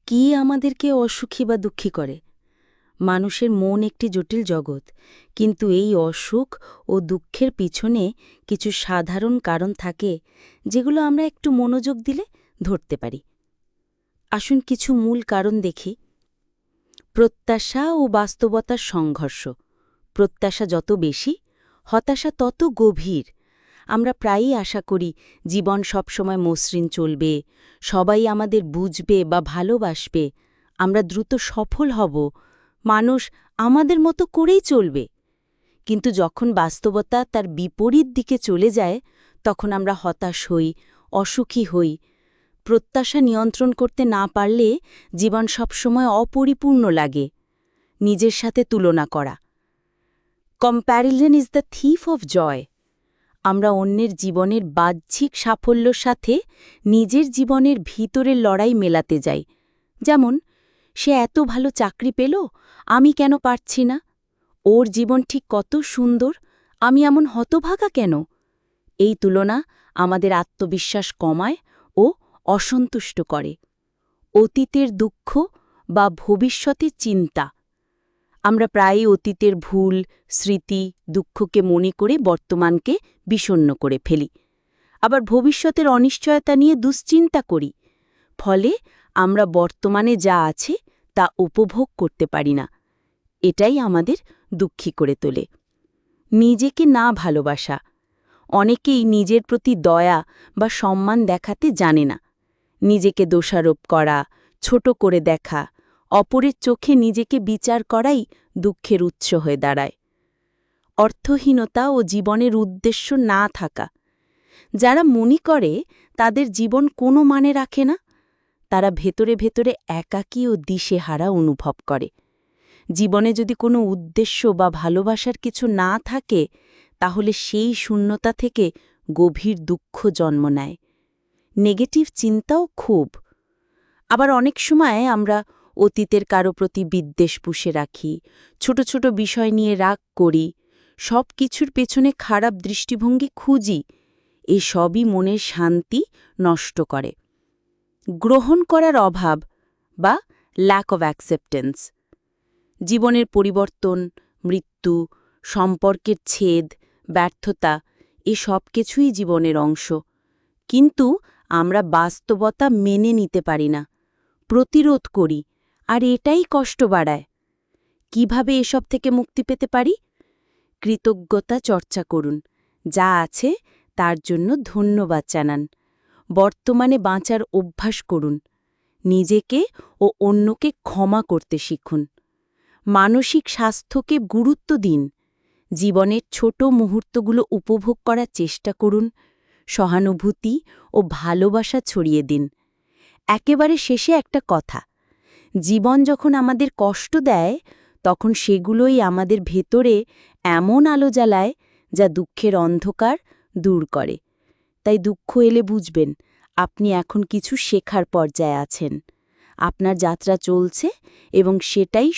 কি আমাদেরকে অসুখী বা দুঃখী করে? মানুষের মন একটি জটিল জগৎ, কিন্তু এই অসুখ ও দুঃখের পিছনে কিছু সাধারণ কারণ থাকে যেগুলো আমরা একটু মনোযোগ দিলে ধরতে পারি। আসুন কিছু মূল কারণ দেখি। প্রত্যাশা ও বাস্তবতার সংঘর্ষ। প্রত্যাশা যত বেশি, হতাশা তত গভীর। আমরা প্রায়ই আশা করি জীবন সবসময় মসৃণ চলবে, সবাই আমাদের বুঝবে বা ভালোবাসবে, আমরা দ্রুত সফল হব, মানুষ আমাদের মতো করেই চলবে। কিন্তু যখন বাস্তবতা তার বিপরীত দিকে চলে যায়, তখন আমরা হতাশ হই, অসুখী হই। প্রত্যাশা নিয়ন্ত্রণ করতে না পারলে জীবন সবসময় অপরিপূর্ণ লাগে। নিজের সাথে তুলনা করা। Comparison is the thief of joy. আমরা অন্যের জীবনের বাহ্যিক সাফল্যর সাথে নিজের জীবনের ভিতরের লড়াই মেলাতে যাই। যেমন, সে এত ভালো চাকরি পেল, আমি কেন পারছি না? ওর জীবন ঠিক কত সুন্দর, আমি এমন হতভাগা কেন? এই তুলনা আমাদের আত্মবিশ্বাস কমায় ও অসন্তুষ্ট করে। অতীতের দুঃখ বা ভবিষ্যতের চিন্তা। আমরা প্রায়ই অতীতের ভুল, স্মৃতি, দুঃখকে মনে করে বর্তমানকে বিষণ্ণ করে ফেলি। আবার ভবিষ্যতের অনিশ্চয়তা নিয়ে দুশ্চিন্তা করি। ফলে আমরা বর্তমানে যা আছে তা উপভোগ করতে পারি না। এটাই আমাদের দুঃখী করে তোলে। নিজেকে না ভালোবাসা। অনেকেই নিজের প্রতি দয়া বা সম্মান দেখাতে জানে না। নিজেকে দোষারোপ করা, ছোট করে দেখা, অপরের চোখে নিজেকে বিচার করাই দুঃখের উৎস হয়ে দাঁড়ায়। অর্থহীনতা ও জীবনের উদ্দেশ্য না থাকা। যারা মনে করে তাদের জীবন কোনো মানে রাখে না, তারা ভেতরে ভেতরে একাকী ও দিশেহারা অনুভব করে। জীবনে যদি কোনো উদ্দেশ্য বা ভালোবাসার কিছু না থাকে, তাহলে সেই শূন্যতা থেকে গভীর দুঃখ জন্ম নেয়। নেগেটিভ চিন্তাও খুব। আবার অনেক সময় আমরা অতীতের কারো প্রতি বিদ্বেষ পুষে রাখি, ছোট ছোট বিষয় নিয়ে রাগ করি, সব কিছুর পেছনে খারাপ দৃষ্টিভঙ্গি খুঁজি। এই সবই মনের শান্তি নষ্ট করে। গ্রহণ করার অভাব বা ল্যাক অব অ্যাকসেপ্টেন্স। জীবনের পরিবর্তন, মৃত্যু, সম্পর্কের ছেদ, ব্যর্থতা, এ সব কিছুই জীবনের অংশ। কিন্তু আমরা বাস্তবতা মেনে নিতে পারি না, প্রতিরোধ করি, আর এটাই কষ্ট বাড়ায়। কিভাবে এসব থেকে মুক্তি পেতে পারি? কৃতজ্ঞতা চর্চা করুন। যা আছে তার জন্য ধন্যবাদ জানান। বর্তমানে বাঁচার অভ্যাস করুন। নিজেকে ও অন্যকে ক্ষমা করতে শিখুন। মানসিক স্বাস্থ্যকে গুরুত্ব দিন। জীবনের ছোট মুহূর্তগুলো উপভোগ করার চেষ্টা করুন। সহানুভূতি ও ভালোবাসা ছড়িয়ে দিন। একেবারে শেষে একটা কথা, জীবন যখন আমাদের কষ্ট দেয়, তখন সেগুলোই আমাদের ভেতরে এমন আলো জ্বালায় যা দুঃখের অন্ধকার দূর করে। তাই দুঃখ এলে বুঝবেন আপনি এখন কিছু শেখার পর্যায়ে আছেন। আপনার যাত্রা চলছে এবং সেটাই